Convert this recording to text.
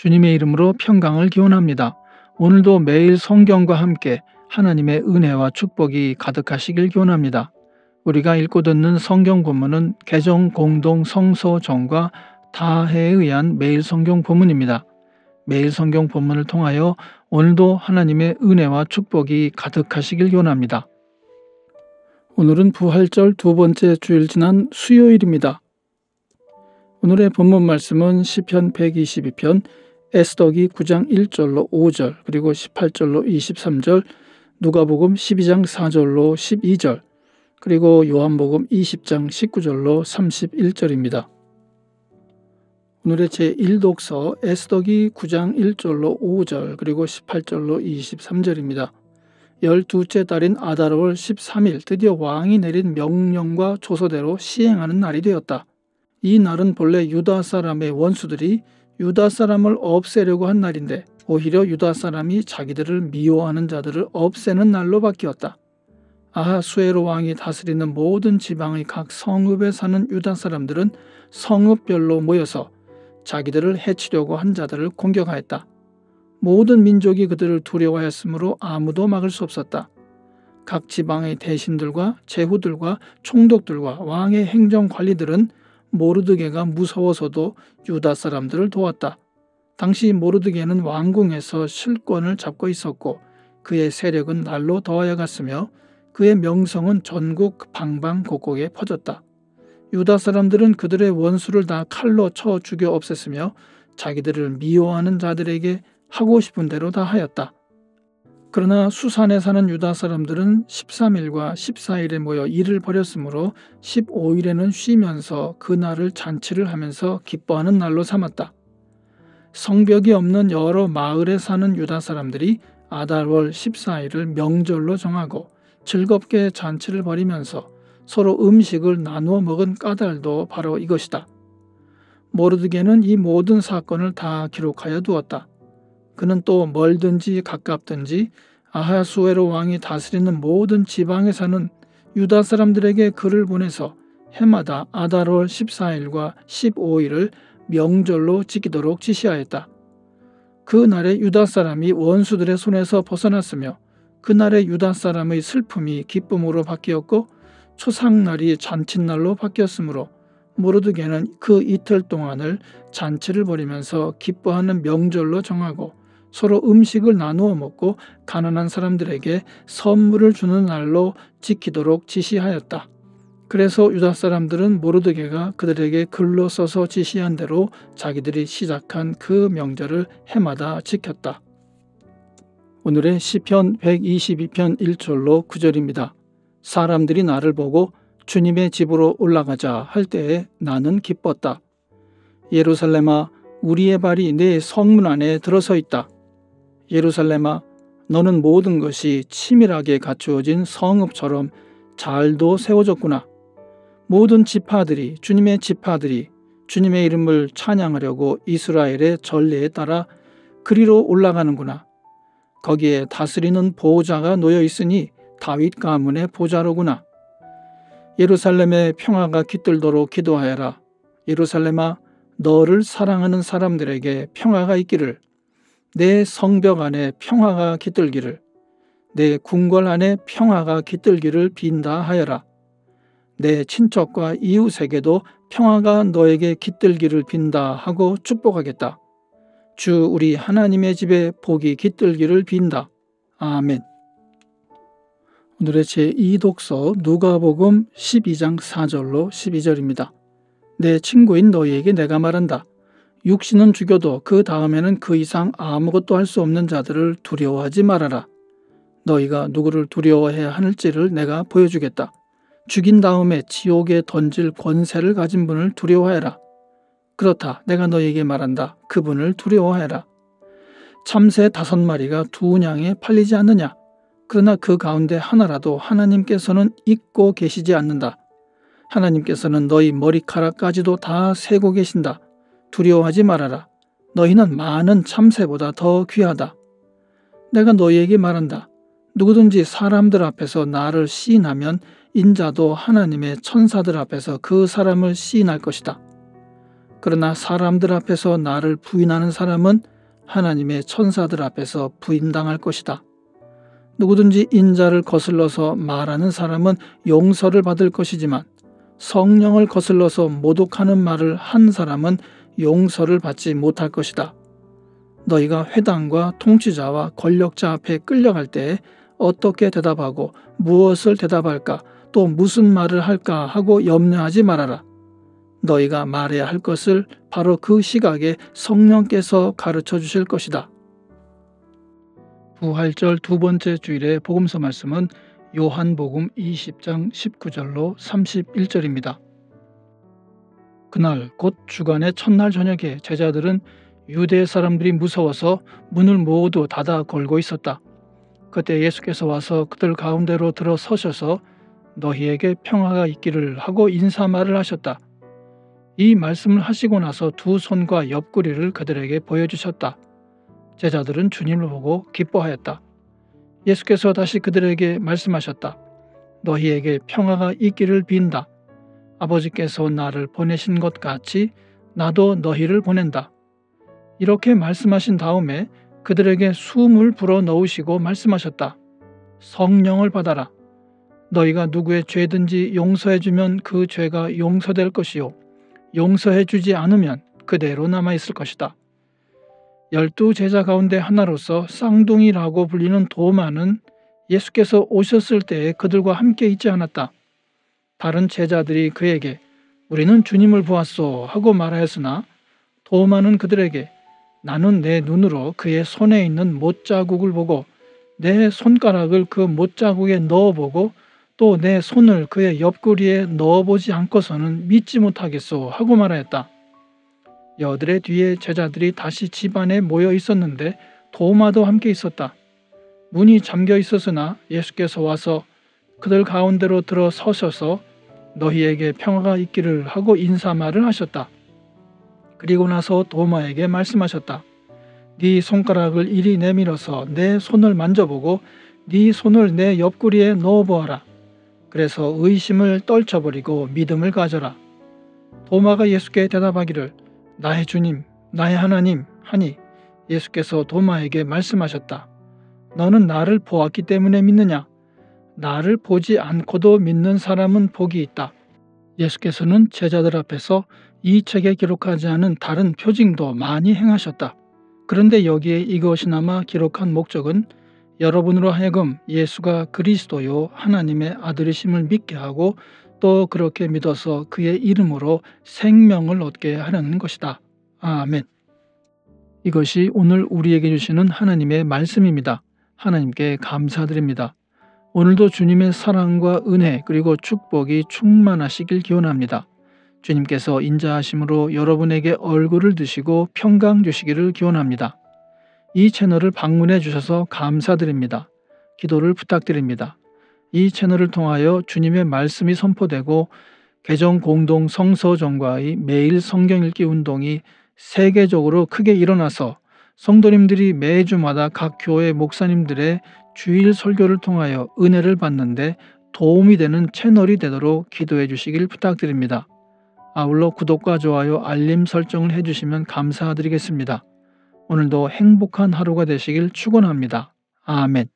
주님의 이름으로 평강을 기원합니다. 오늘도 매일 성경과 함께 하나님의 은혜와 축복이 가득하시길 기원합니다. 우리가 읽고 듣는 성경 본문은 개정 공동 성서정과 다해에 의한 매일 성경 본문입니다. 매일 성경 본문을 통하여 오늘도 하나님의 은혜와 축복이 가득하시길 기원합니다. 오늘은 부활절 두 번째 주일 지난 수요일입니다. 오늘의 본문 말씀은 시편 122편 에스더기 9장 1절로 5절 그리고 18절로 23절, 누가복음 12장 4절로 12절 그리고 요한복음 20장 19절로 31절입니다. 오늘의 제1독서 에스더기 9장 1절로 5절 그리고 18절로 23절입니다. 12째 달인 아달월 13일 드디어 왕이 내린 명령과 조서대로 시행하는 날이 되었다. 이 날은 본래 유다 사람의 원수들이 유다 사람을 없애려고 한 날인데 오히려 유다 사람이 자기들을 미워하는 자들을 없애는 날로 바뀌었다. 아하수에로 왕이 다스리는 모든 지방의 각 성읍에 사는 유다 사람들은 성읍별로 모여서 자기들을 해치려고 한 자들을 공격하였다. 모든 민족이 그들을 두려워하였으므로 아무도 막을 수 없었다. 각 지방의 대신들과 제후들과 총독들과 왕의 행정관리들은 모르드게가 무서워서도 유다 사람들을 도왔다. 당시 모르드게는 왕궁에서 실권을 잡고 있었고 그의 세력은 날로 더하여 갔으며 그의 명성은 전국 방방곡곡에 퍼졌다. 유다 사람들은 그들의 원수를 다 칼로 쳐 죽여 없앴으며 자기들을 미워하는 자들에게 하고 싶은 대로 다 하였다. 그러나 수산에 사는 유다 사람들은 13일과 14일에 모여 일을 벌였으므로 15일에는 쉬면서 그날을 잔치를 하면서 기뻐하는 날로 삼았다. 성벽이 없는 여러 마을에 사는 유다 사람들이 아달월 14일을 명절로 정하고 즐겁게 잔치를 벌이면서 서로 음식을 나누어 먹은 까닭도 바로 이것이다. 모르드게는 이 모든 사건을 다 기록하여 두었다. 그는 또 멀든지 가깝든지 아하수에로 왕이 다스리는 모든 지방에 사는 유다 사람들에게 글을 보내서 해마다 아달월 14일과 15일을 명절로 지키도록 지시하였다. 그 날에 유다 사람이 원수들의 손에서 벗어났으며 그날에 유다 사람의 슬픔이 기쁨으로 바뀌었고 초상날이 잔칫날로 바뀌었으므로 모르드게는 그 이틀 동안을 잔치를 벌이면서 기뻐하는 명절로 정하고 서로 음식을 나누어 먹고 가난한 사람들에게 선물을 주는 날로 지키도록 지시하였다. 그래서 유다 사람들은 모르드게가 그들에게 글로 써서 지시한 대로 자기들이 시작한 그 명절을 해마다 지켰다. 오늘의 시편 122편 1절로 9절입니다. 사람들이 나를 보고 주님의 집으로 올라가자 할 때에 나는 기뻤다. 예루살렘아, 우리의 발이 내 성문 안에 들어서 있다. 예루살렘아, 너는 모든 것이 치밀하게 갖추어진 성읍처럼 잘도 세워졌구나. 모든 지파들이, 주님의 지파들이 주님의 이름을 찬양하려고 이스라엘의 전례에 따라 그리로 올라가는구나. 거기에 다스리는 보호자가 놓여 있으니 다윗 가문의 보좌로구나. 예루살렘의 평화가 깃들도록 기도하여라. 예루살렘아, 너를 사랑하는 사람들에게 평화가 있기를. 내 성벽 안에 평화가 깃들기를, 내 궁궐 안에 평화가 깃들기를 빈다 하여라. 내 친척과 이웃에게도 평화가 너에게 깃들기를 빈다 하고 축복하겠다. 주 우리 하나님의 집에 복이 깃들기를 빈다. 아멘. 오늘의 제2독서 누가복음 12장 4절로 12절입니다. 내 친구인 너희에게 내가 말한다. 육신은 죽여도 그 다음에는 그 이상 아무것도 할 수 없는 자들을 두려워하지 말아라. 너희가 누구를 두려워해야 하는지를 내가 보여주겠다. 죽인 다음에 지옥에 던질 권세를 가진 분을 두려워해라. 그렇다, 내가 너희에게 말한다. 그분을 두려워해라. 참새 5마리가 2냥에 팔리지 않느냐? 그러나 그 가운데 하나라도 하나님께서는 잊고 계시지 않는다. 하나님께서는 너희 머리카락까지도 다 세고 계신다. 두려워하지 말아라. 너희는 많은 참새보다 더 귀하다. 내가 너희에게 말한다. 누구든지 사람들 앞에서 나를 시인하면 인자도 하나님의 천사들 앞에서 그 사람을 시인할 것이다. 그러나 사람들 앞에서 나를 부인하는 사람은 하나님의 천사들 앞에서 부인당할 것이다. 누구든지 인자를 거슬러서 말하는 사람은 용서를 받을 것이지만 성령을 거슬러서 모독하는 말을 한 사람은 용서를 받지 못할 것이다. 너희가 회당과 통치자와 권력자 앞에 끌려갈 때에 어떻게 대답하고 무엇을 대답할까 또 무슨 말을 할까 하고 염려하지 말아라. 너희가 말해야 할 것을 바로 그 시각에 성령께서 가르쳐 주실 것이다. 부활절 두 번째 주일의 복음서 말씀은 요한복음 20장 19절로 31절입니다. 그날 곧 주간의 첫날 저녁에 제자들은 유대 사람들이 무서워서 문을 모두 닫아 걸고 있었다. 그때 예수께서 와서 그들 가운데로 들어서셔서 너희에게 평화가 있기를 하고 인사말을 하셨다. 이 말씀을 하시고 나서 두 손과 옆구리를 그들에게 보여주셨다. 제자들은 주님을 보고 기뻐하였다. 예수께서 다시 그들에게 말씀하셨다. 너희에게 평화가 있기를 빈다. 아버지께서 나를 보내신 것 같이 나도 너희를 보낸다. 이렇게 말씀하신 다음에 그들에게 숨을 불어 넣으시고 말씀하셨다. 성령을 받아라. 너희가 누구의 죄든지 용서해주면 그 죄가 용서될 것이요 용서해주지 않으면 그대로 남아있을 것이다. 12 제자 가운데 하나로서 쌍둥이라고 불리는 도마는 예수께서 오셨을 때에 그들과 함께 있지 않았다. 다른 제자들이 그에게 우리는 주님을 보았소 하고 말하였으나 도마는 그들에게 나는 내 눈으로 그의 손에 있는 못자국을 보고 내 손가락을 그 못자국에 넣어보고 또 내 손을 그의 옆구리에 넣어보지 않고서는 믿지 못하겠소 하고 말하였다. 여드레 뒤에 제자들이 다시 집 안에 모여 있었는데 도마도 함께 있었다. 문이 잠겨 있었으나 예수께서 와서 그들 가운데로 들어서셔서 너희에게 평화가 있기를 하고 인사말을 하셨다. 그리고 나서 도마에게 말씀하셨다. 네 손가락을 이리 내밀어서 내 손을 만져보고 네 손을 내 옆구리에 넣어보아라. 그래서 의심을 떨쳐버리고 믿음을 가져라. 도마가 예수께 대답하기를 나의 주님, 나의 하나님 하니 예수께서 도마에게 말씀하셨다. 너는 나를 보았기 때문에 믿느냐? 나를 보지 않고도 믿는 사람은 복이 있다. 예수께서는 제자들 앞에서 이 책에 기록하지 않은 다른 표징도 많이 행하셨다. 그런데 여기에 이것이나마 기록한 목적은 여러분으로 하여금 예수가 그리스도요 하나님의 아들이심을 믿게 하고 또 그렇게 믿어서 그의 이름으로 생명을 얻게 하려는 것이다. 아멘. 이것이 오늘 우리에게 주시는 하나님의 말씀입니다. 하나님께 감사드립니다. 오늘도 주님의 사랑과 은혜 그리고 축복이 충만하시길 기원합니다. 주님께서 인자하심으로 여러분에게 얼굴을 드시고 평강 주시기를 기원합니다. 이 채널을 방문해 주셔서 감사드립니다. 기도를 부탁드립니다. 이 채널을 통하여 주님의 말씀이 선포되고 개정 공동 성서정과의 매일 성경 읽기 운동이 세계적으로 크게 일어나서 성도님들이 매주마다 각 교회 목사님들의 주일 설교를 통하여 은혜를 받는데 도움이 되는 채널이 되도록 기도해 주시길 부탁드립니다. 아울러 구독과 좋아요, 알림 설정을 해주시면 감사드리겠습니다. 오늘도 행복한 하루가 되시길 축원합니다. 아멘.